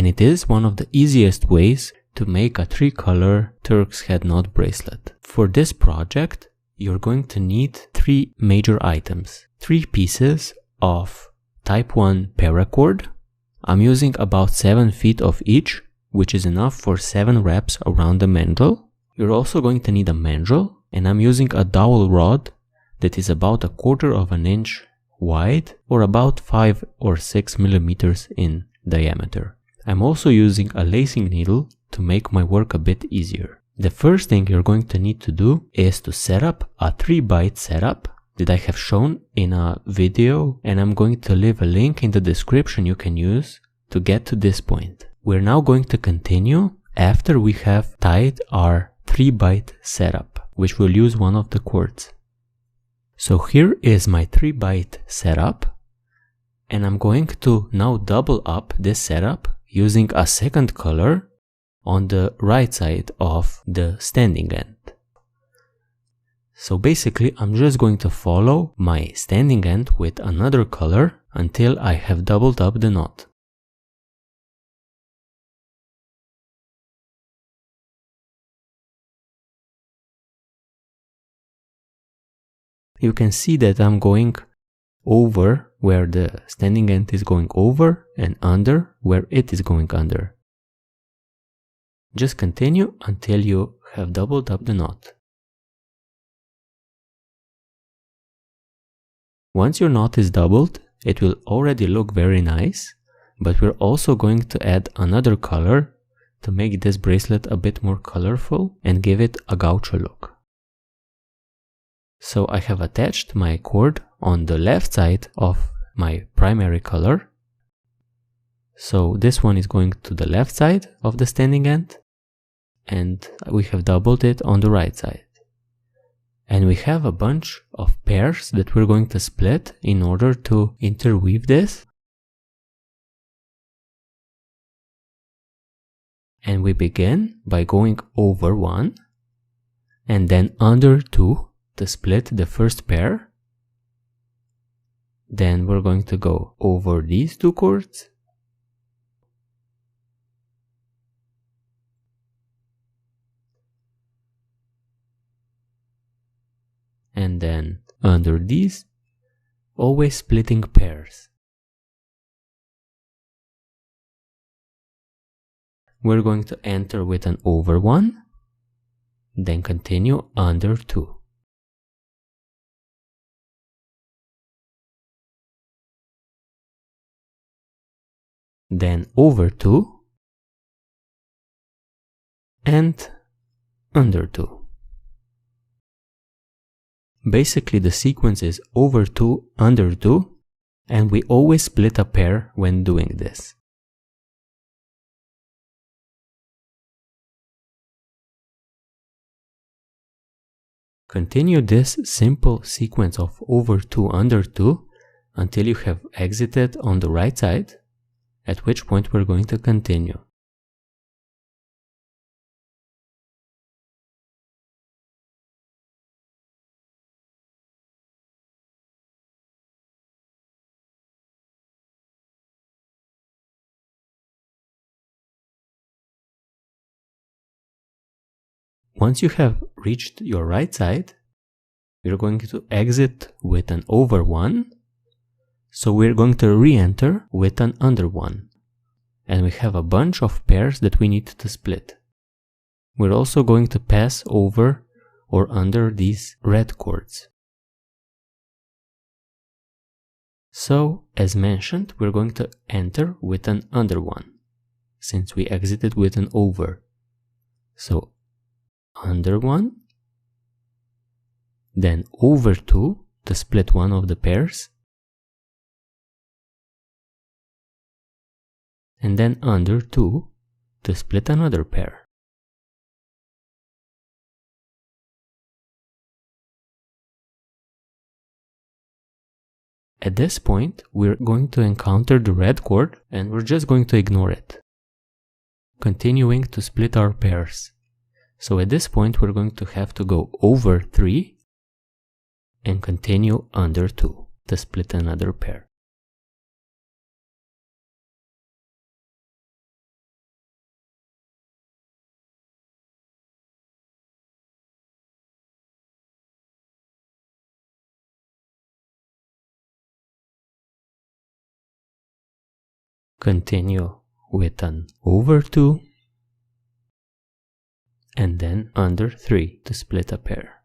it is one of the easiest ways to make a 3-color Turk's head knot bracelet. For this project, you're going to need 3 major items. 3 pieces of type 1 paracord. I'm using about 7 feet of each, which is enough for 7 wraps around the mandrel. You're also going to need a mandrel, and I'm using a dowel rod that is about 1/4 inch wide or about 5 or 6 millimeters in diameter. I'm also using a lacing needle to make my work a bit easier. The first thing you're going to need to do is to set up a 3-bite setup that I have shown in a video, and I'm going to leave a link in the description you can use to get to this point. We're now going to continue after we have tied our 3-bite setup, which will use one of the cords. So here is my 3-bite setup, and I'm going to now double up this setup using a second color on the right side of the standing end. So basically I'm just going to follow my standing end with another color until I have doubled up the knot. You can see that I'm going over where the standing end is going over and under where it is going under. Just continue until you have doubled up the knot. Once your knot is doubled, it will already look very nice, but we're also going to add another color to make this bracelet a bit more colorful and give it a gaucho look. So I have attached my cord on the left side of my primary color. So this one is going to the left side of the standing end, and we have doubled it on the right side. And we have a bunch of pairs that we're going to split in order to interweave this. And we begin by going over one and then under two to split the first pair. Then we're going to go over these 2 cords. And then under these, always splitting pairs. We're going to enter with an over one, then continue under 2. Then over 2 and under 2. Basically the sequence is over 2, under 2, and we always split a pair when doing this. Continue this simple sequence of over 2, under 2 until you have exited on the right side, at which point we're going to continue. Once you have reached your right side, you're going to exit with an over one. So we're going to re-enter with an under one. And we have a bunch of pairs that we need to split. We're also going to pass over or under these red cords. So, as mentioned, we're going to enter with an under one, since we exited with an over. So, under one, then over two to split one of the pairs, and then under two to split another pair. At this point, we're going to encounter the red cord and we're just going to ignore it, continuing to split our pairs. So at this point, we're going to have to go over 3 and continue under 2 to split another pair. Continue with an over 2 and then under 3 to split a pair.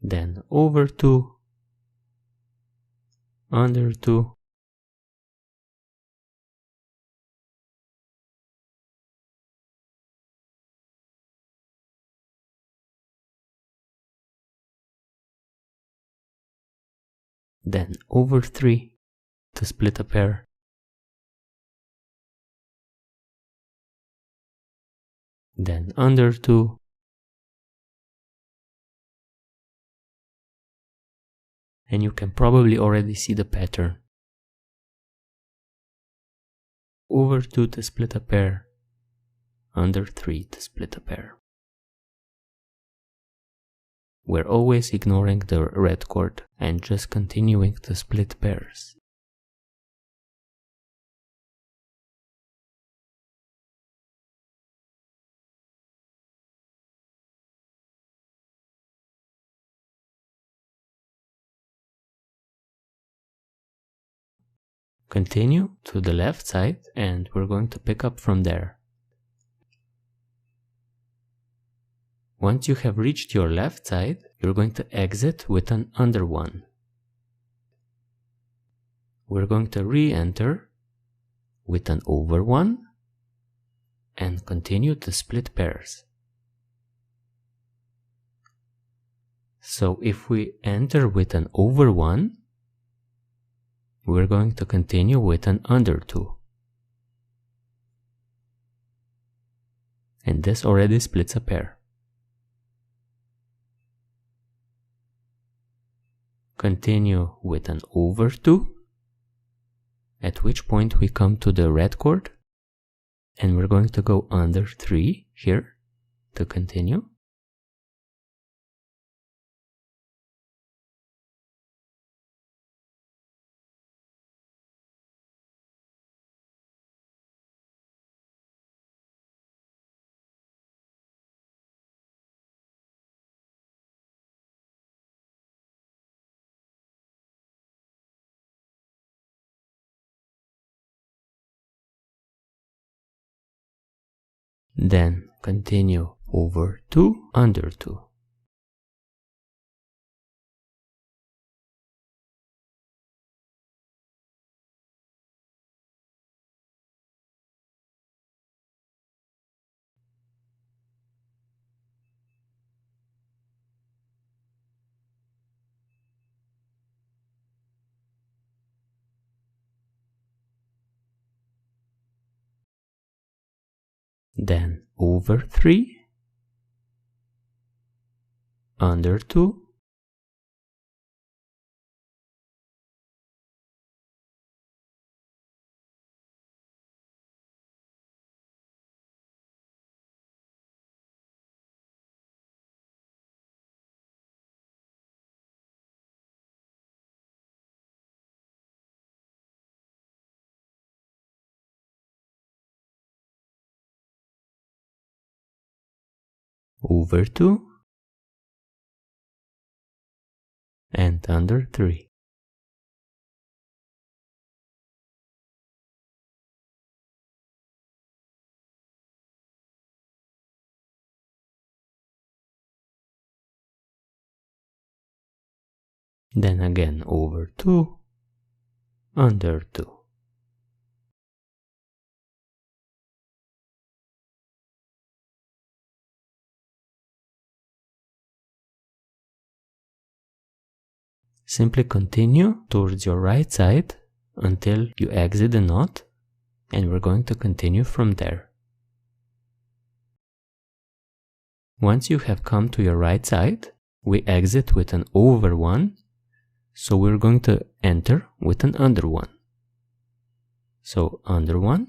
Then over 2, under 2, then over 3 to split a pair, then under 2, and you can probably already see the pattern. Over 2 to split a pair, under 3 to split a pair. We're always ignoring the red cord and just continuing to split pairs. Continue to the left side and we're going to pick up from there. Once you have reached your left side, you're going to exit with an under 1. We're going to re-enter with an over 1 and continue to split pairs. So if we enter with an over 1, we're going to continue with an under 2. And this already splits a pair. Continue with an over 2, at which point we come to the red cord, and we're going to go under 3 here to continue. Then continue over 2, under 2. Then over 3, under 2, over 2, and under 3. Then again over 2, under 2. Simply continue towards your right side until you exit the knot, and we're going to continue from there. Once you have come to your right side, we exit with an over 1, so we're going to enter with an under 1. So under 1,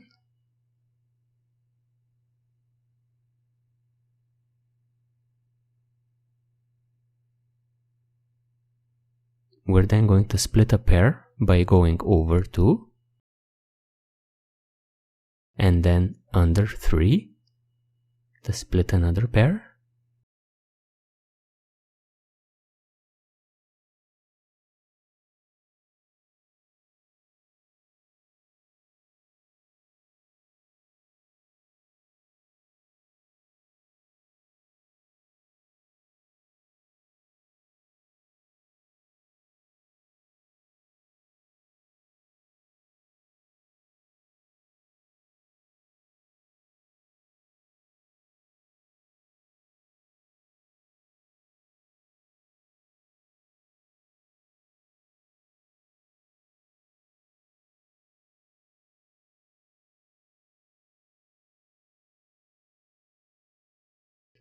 we're then going to split a pair by going over 2, and then under 3 to split another pair.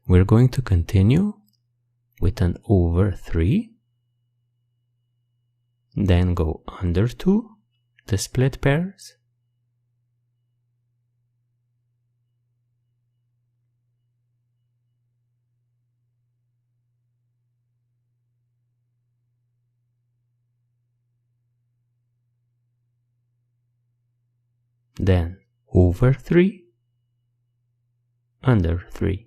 We're going to continue with an over 3, then go under 2 to split pairs, then over 3, under 3.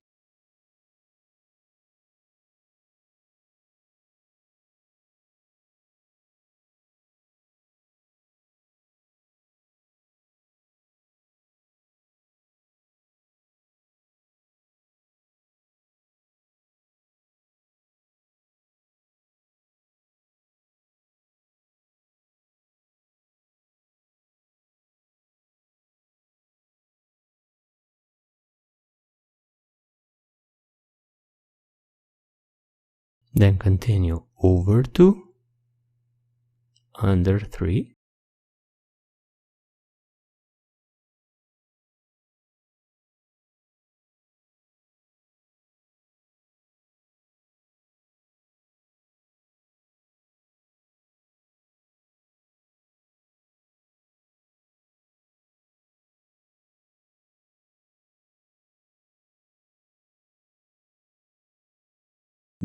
Then continue over 2, under 3,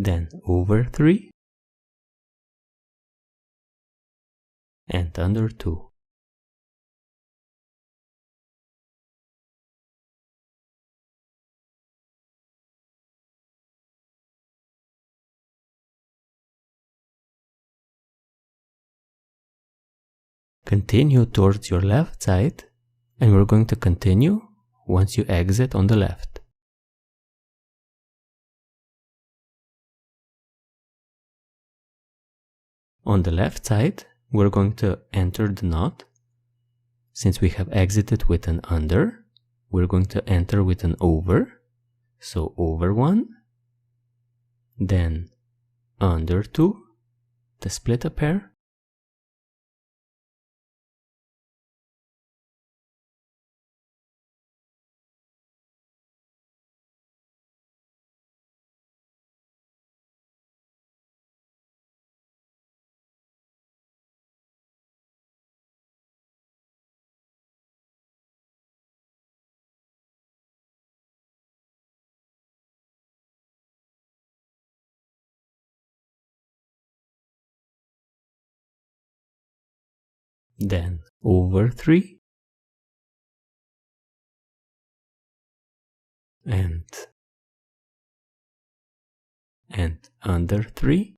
then over 3, and under 2. Continue towards your left side, and we're going to continue once you exit on the left. On the left side, we're going to enter the knot. Since we have exited with an under, we're going to enter with an over. So over 1, then under 2 to split a pair, then over 3, and under 3,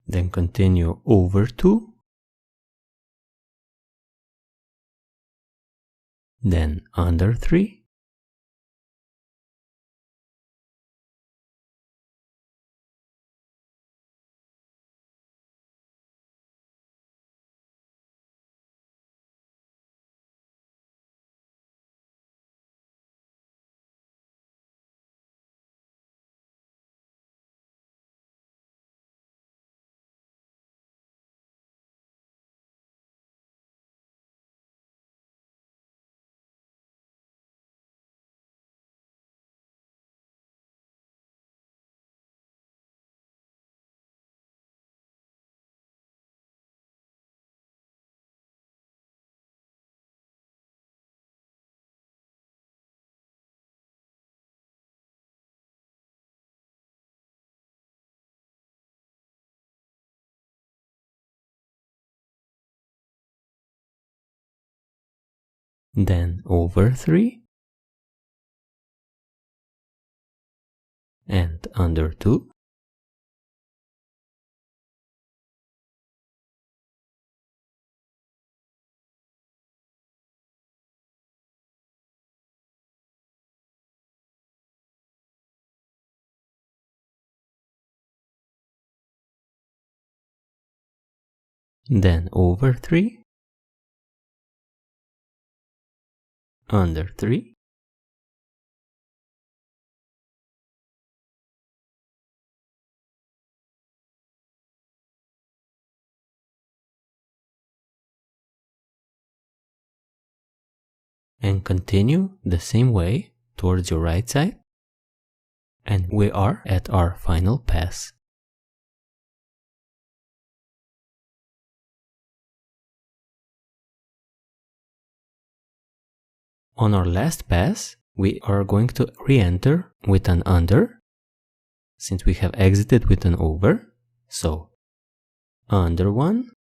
then continue over 2, then under 3, then over 3, and under 2, then over 3, under 3, and continue the same way towards your right side, and we are at our final pass. On our last pass, we are going to re-enter with an under, since we have exited with an over. So, under 1,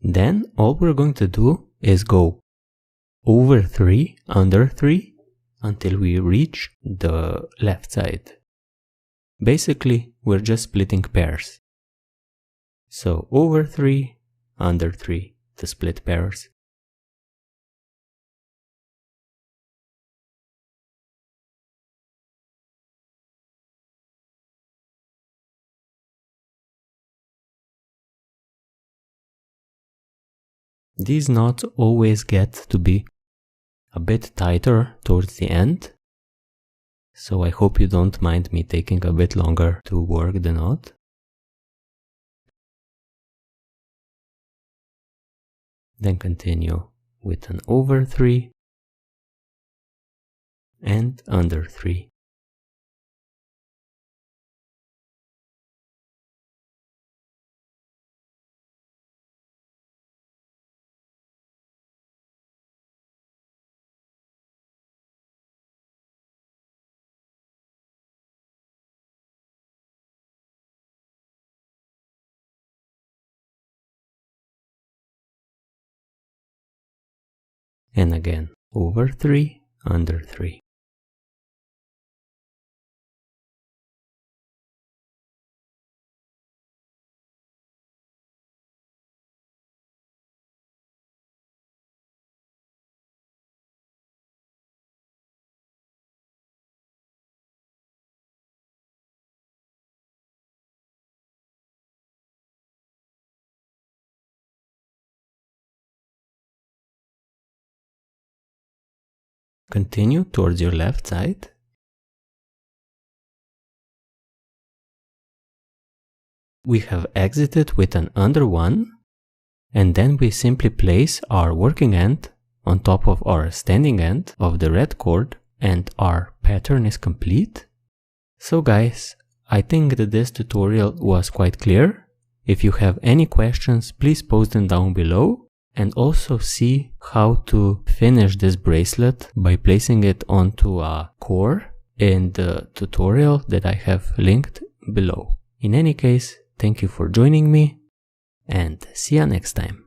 then all we're going to do is go over 3, under 3, until we reach the left side. Basically, we're just splitting pairs. So over 3, under 3 to split pairs. These knots always get to be a bit tighter towards the end, so I hope you don't mind me taking a bit longer to work the knot. Then continue with an over 3 and under 3. And again, over 3, under 3. Continue towards your left side. We have exited with an under 1, and then we simply place our working end on top of our standing end of the red cord, and our pattern is complete. So guys, I think that this tutorial was quite clear. If you have any questions, please post them down below. And also see how to finish this bracelet by placing it onto a core in the tutorial that I have linked below. In any case, thank you for joining me, and see you next time.